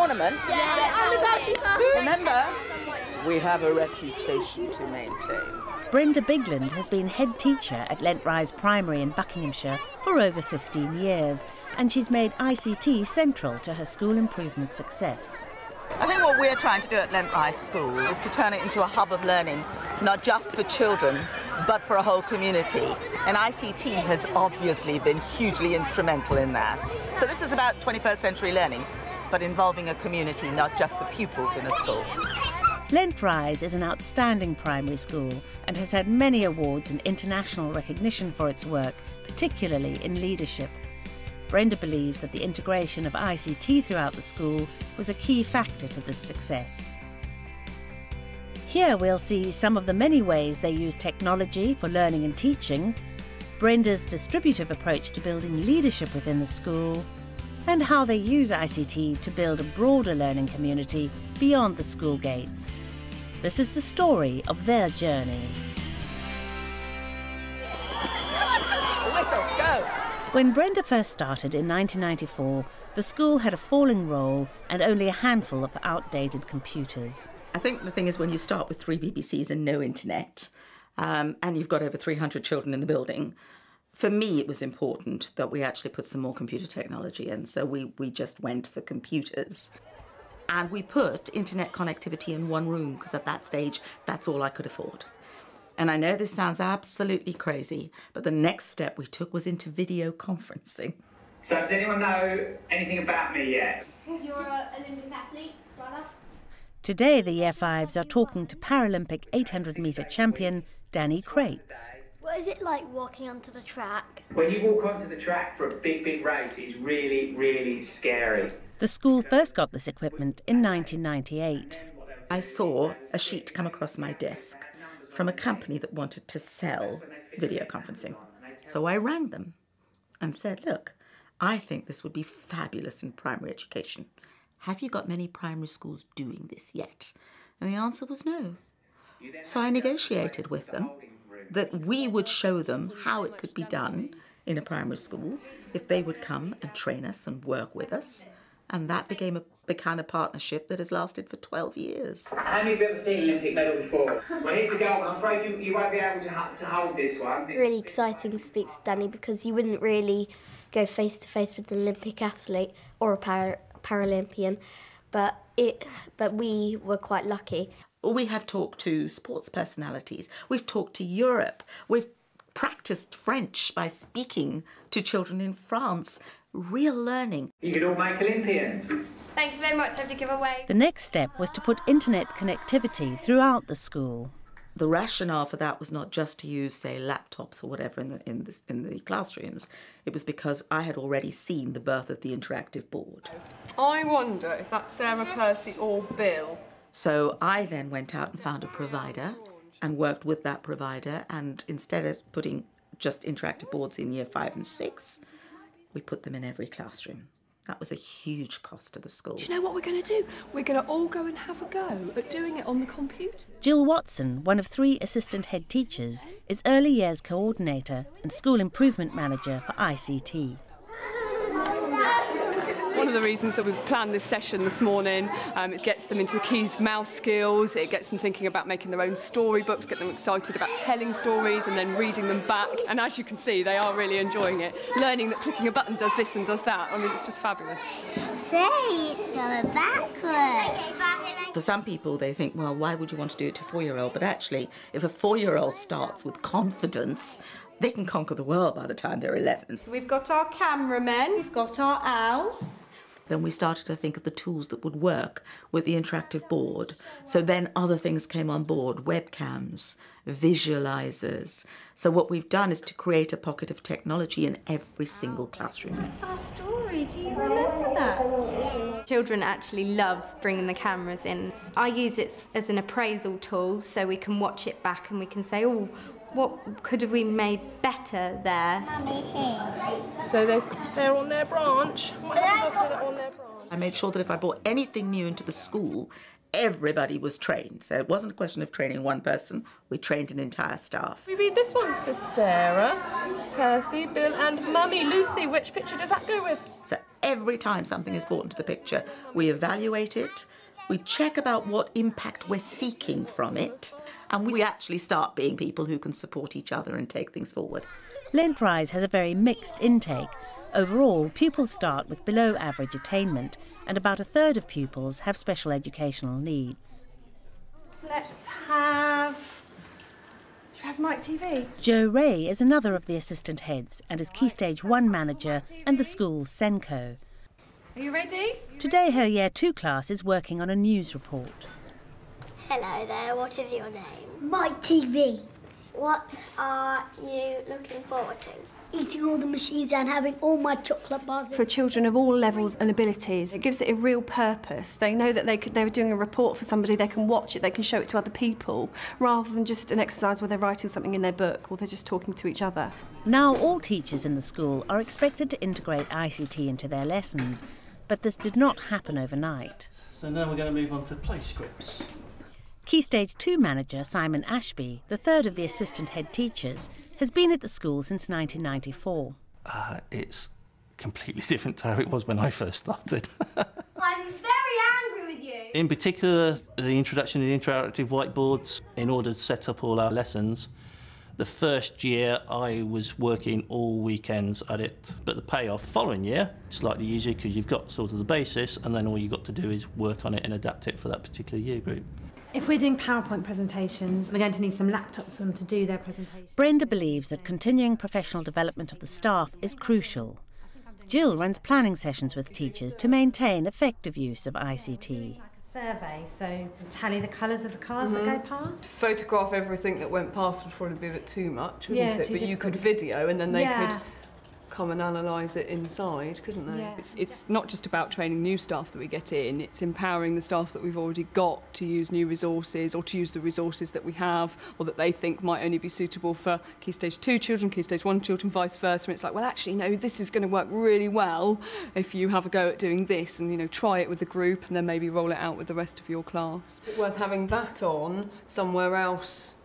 tournament? Yeah, I'm the goalkeeper. Remember, we have a reputation to maintain. Brenda Bigland has been head teacher at Lent Rise Primary in Buckinghamshire for over 15 years, and she's made ICT central to her school improvement success. I think what we're trying to do at Lent Rise School is to turn it into a hub of learning, not just for children, but for a whole community. And ICT has obviously been hugely instrumental in that. So this is about 21st century learning, but involving a community, not just the pupils in a school. Lent Rise is an outstanding primary school and has had many awards and international recognition for its work, particularly in leadership. Brenda believes that the integration of ICT throughout the school was a key factor to this success. Here we'll see some of the many ways they use technology for learning and teaching, Brenda's distributive approach to building leadership within the school, and how they use ICT to build a broader learning community beyond the school gates. This is the story of their journey. Whistle, go! When Brenda first started in 1994, the school had a falling roll and only a handful of outdated computers. I think the thing is when you start with 3 BBCs and no internet, and you've got over 300 children in the building, for me it was important that we actually put some more computer technology in, so we just went for computers. And we put internet connectivity in one room, because at that stage, that's all I could afford. And I know this sounds absolutely crazy, but the next step we took was into video conferencing. So does anyone know anything about me yet? You're an Olympic athlete, brother. Today, the Year 5s are talking to Paralympic 800-metre champion Danny Crates. What is it like walking onto the track? When you walk onto the track for a big race, it's really, really scary. The school first got this equipment in 1998. I saw a sheet come across my desk from a company that wanted to sell video conferencing. So I rang them and said, look, I think this would be fabulous in primary education. Have you got many primary schools doing this yet? And the answer was no. So I negotiated with them that we would show them how it could be done in a primary school if they would come and train us and work with us. And that became the kind of partnership that has lasted for 12 years. How many of you have ever seen an Olympic medal before? Well, here's the goal. I'm afraid you won't be able to hold this one. Really exciting to speak to Danny because you wouldn't really go face to face with an Olympic athlete or a Paralympian, but we were quite lucky. We have talked to sports personalities. We've talked to Europe. We've practiced French by speaking to children in France. Real learning. You could all make Olympians. Thank you very much. I have to give away. The next step was to put internet connectivity throughout the school. The rationale for that was not just to use, say, laptops or whatever in the classrooms. It was because I had already seen the birth of the interactive board. I wonder if that's Sarah, Percy or Bill. So I then went out and found a provider and worked with that provider, and instead of putting just interactive boards in year 5 and 6, we put them in every classroom. That was a huge cost to the school. Do you know what we're going to do? We're going to all go and have a go at doing it on the computer. Jill Watson, one of 3 assistant head teachers, is early years coordinator and school improvement manager for ICT. One of the reasons that we've planned this session this morning, it gets them into the keys mouse skills, it gets them thinking about making their own storybooks, get them excited about telling stories and then reading them back. And as you can see, they are really enjoying it. Learning that clicking a button does this and does that. I mean, it's just fabulous. Say, it's going backwards. For some people, they think, well, why would you want to do it to a 4-year-old? But actually, if a 4-year-old starts with confidence, they can conquer the world by the time they're 11. So we've got our cameramen, we've got our owls. Then we started to think of the tools that would work with the interactive board. So then other things came on board, webcams, visualizers. So what we've done is to create a pocket of technology in every single classroom. That's our story, do you remember that? Children actually love bringing the cameras in. I use it as an appraisal tool so we can watch it back and we can say, oh, what could have we made better there? So they're on their branch. What happens after they're on their branch? I made sure that if I brought anything new into the school, everybody was trained. So it wasn't a question of training one person, we trained an entire staff. We read this one. So Sarah, Percy, Bill and Mummy Lucy. Which picture does that go with? So every time something is brought into the picture, we evaluate it, we check about what impact we're seeking from it, and we actually start being people who can support each other and take things forward. Lent Rise has a very mixed intake. Overall, pupils start with below average attainment, and about a third of pupils have special educational needs. Let's have... Should we have Mike TV? Jo Ray is another of the assistant heads and is Key Stage 1 manager and the school's Senko. Are you ready? Today her Year 2 class is working on a news report. Hello there, what is your name? Mike TV. What are you looking forward to? Eating all the machines and having all my chocolate bars. For children of all levels and abilities, it gives it a real purpose. They know that they were doing a report for somebody, they can watch it, they can show it to other people, rather than just an exercise where they're writing something in their book or they're just talking to each other. Now all teachers in the school are expected to integrate ICT into their lessons, but this did not happen overnight. So now we're going to move on to play scripts. Key Stage 2 manager Simon Ashby, the third of the assistant head teachers, has been at the school since 1994. It's completely different to how it was when I first started. I'm very angry with you. In particular, the introduction of the interactive whiteboards in order to set up all our lessons. The first year I was working all weekends at it, but the payoff the following year is slightly easier because you've got sort of the basis and then all you've got to do is work on it and adapt it for that particular year group. If we're doing PowerPoint presentations, we're going to need some laptops for them to do their presentations. Brenda believes that continuing professional development of the staff is crucial. Jill runs planning sessions with teachers to maintain effective use of ICT. Survey, so tally the colours of the cars that go past. To photograph everything that went past would probably be a bit too much, wouldn't it? But you could video and then they could come and analyse it inside, couldn't they? Yeah. It's not just about training new staff that we get in, it's empowering the staff that we've already got to use new resources or to use the resources that we have or that they think might only be suitable for Key Stage 2 children, Key Stage 1 children, vice versa. And it's like, well, actually, no, this is going to work really well if you have a go at doing this and, you know, try it with the group and then maybe roll it out with the rest of your class. Is it worth having that on somewhere else?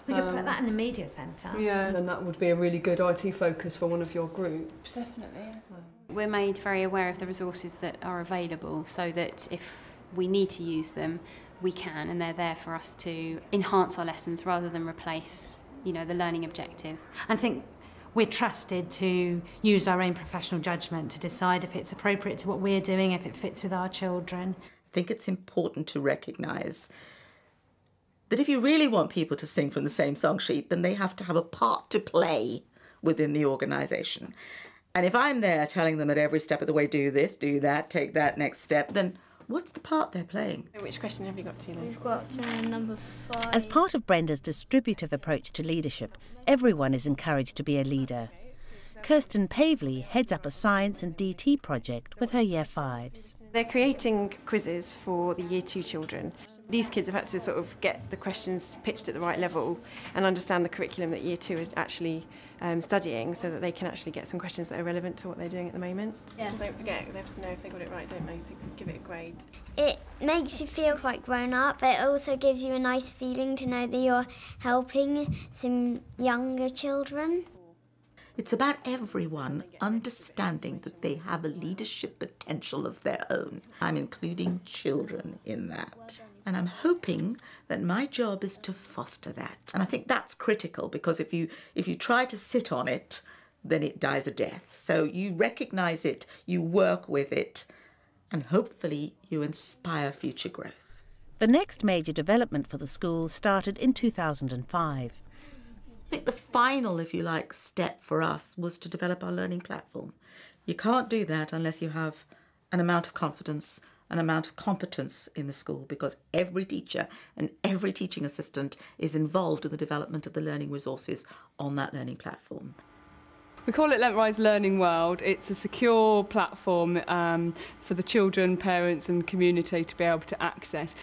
We could put that in the media centre. Yeah, then that would be a really good IT focus for one of your groups. Definitely. We're made very aware of the resources that are available so that if we need to use them, we can, and they're there for us to enhance our lessons rather than replace, you know, the learning objective. I think we're trusted to use our own professional judgment to decide if it's appropriate to what we're doing, if it fits with our children. I think it's important to recognise that if you really want people to sing from the same song sheet, then they have to have a part to play within the organisation. And if I'm there telling them at every step of the way, do this, do that, take that next step, then what's the part they're playing? Which question have you got to then? We've got number 5. As part of Brenda's distributive approach to leadership, everyone is encouraged to be a leader. Kirsten Pavley heads up a science and DT project with her Year 5s. They're creating quizzes for the Year 2 children. These kids have had to sort of get the questions pitched at the right level and understand the curriculum that Year 2 are actually studying so that they can actually get some questions that are relevant to what they're doing at the moment. Yeah. Just don't forget, they have to know if they got it right, don't they, so give it a grade. It makes you feel quite grown up, but it also gives you a nice feeling to know that you're helping some younger children. It's about everyone understanding that they have a leadership potential of their own. I'm including children in that. And I'm hoping that my job is to foster that. And I think that's critical because if you try to sit on it, then it dies a death. So you recognise it, you work with it, and hopefully you inspire future growth. The next major development for the school started in 2005. I think the final, if you like, step for us was to develop our learning platform. You can't do that unless you have an amount of confidence, an amount of competence in the school, because every teacher and every teaching assistant is involved in the development of the learning resources on that learning platform. We call it Lent Rise Learning World. It's a secure platform for the children, parents and community to be able to access.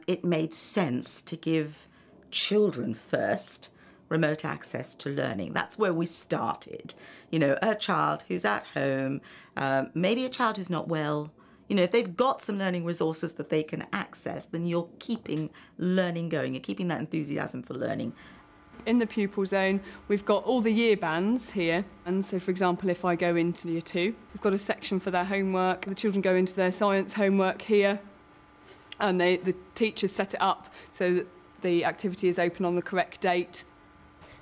It made sense to give children first remote access to learning. That's where we started. You know, a child who's at home, maybe a child who's not well, you know, if they've got some learning resources that they can access, then you're keeping learning going, you're keeping that enthusiasm for learning. In the pupil zone, we've got all the year bands here. And so, for example, if I go into year 2, we've got a section for their homework. The children go into their science homework here. And the teachers set it up so that the activity is open on the correct date.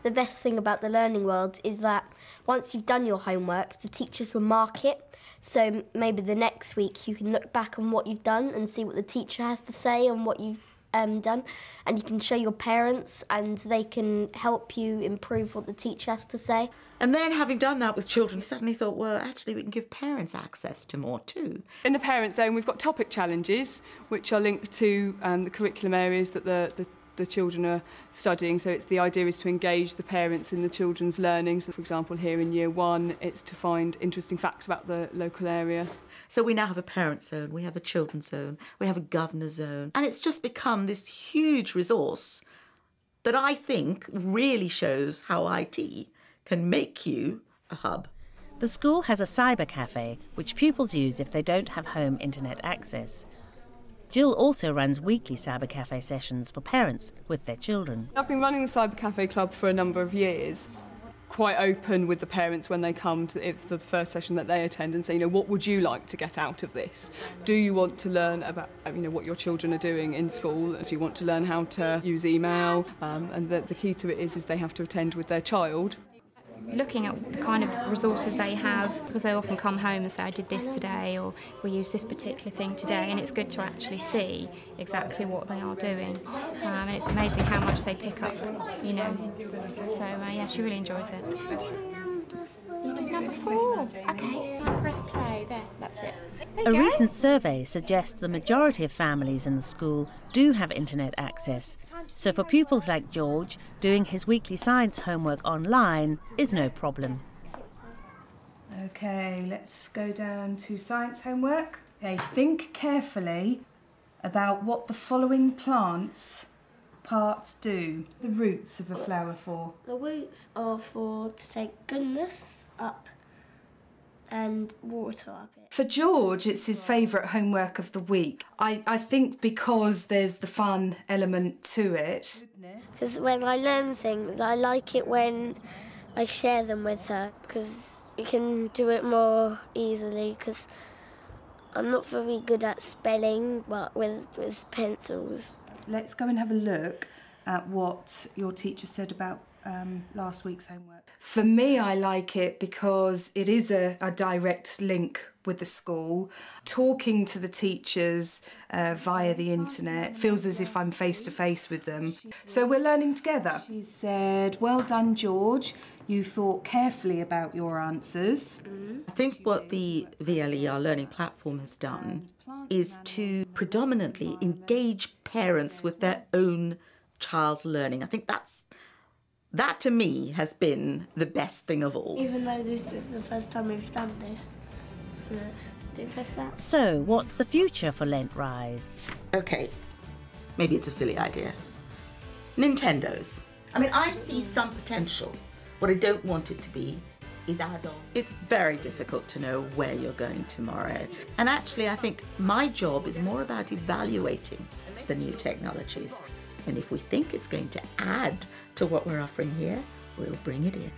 The best thing about the learning world is that once you've done your homework, the teachers will mark it. So maybe the next week you can look back on what you've done and see what the teacher has to say on what you've done, and you can show your parents and they can help you improve what the teacher has to say. And then, having done that with children, suddenly thought, well, actually we can give parents access to more too. In the parent zone, we've got topic challenges, which are linked to the curriculum areas that the children are studying. So the idea is to engage the parents in the children's learning. So, for example, here in year 1, it's to find interesting facts about the local area. So we now have a parent zone, we have a children's zone, we have a governor zone, and it's just become this huge resource that I think really shows how IT can make you a hub. The school has a cyber cafe, which pupils use if they don't have home internet access. Jill also runs weekly cyber cafe sessions for parents with their children. I've been running the Cyber Cafe Club for a number of years. Quite open with the parents when they come to the first session that they attend and say, you know, what would you like to get out of this? Do you want to learn about, you know, what your children are doing in school? Do you want to learn how to use email? And the key to it is they have to attend with their child. Looking at the kind of resources they have, because they often come home and say, I did this today, or we used this particular thing today, and it's good to actually see exactly what they are doing. And it's amazing how much they pick up, you know. So, yeah, she really enjoys it. You did number 4. Okay. Press play. There, that's it. A recent survey suggests the majority of families in the school do have internet access. So for pupils like George, doing his weekly science homework online is no problem. OK, let's go down to science homework. Okay, think carefully about what the following parts do. The roots of a flower for. The roots are for to take goodness up and water up it. For George, it's his favourite homework of the week. I think because there's the fun element to it. Because when I learn things, I like it when I share them with her, because you can do it more easily, because I'm not very good at spelling, but with pencils. Let's go and have a look at what your teacher said about last week's homework. For me, I like it because it is a direct link with the school. Talking to the teachers via the internet feels as if I'm face to face with them. So we're learning together. She said, well done, George. You thought carefully about your answers. I think what the VLE, our learning platform, has done is to predominantly engage parents with their own child's learning. I think that to me has been the best thing of all. Even though this is the first time we've done this. Do you press that? So, what's the future for Lent Rise? Okay, maybe it's a silly idea. Nintendos. I mean, I see some potential. What I don't want it to be is add-on. It's very difficult to know where you're going tomorrow. And actually, I think my job is more about evaluating the new technologies. And if we think it's going to add to what we're offering here, we'll bring it in.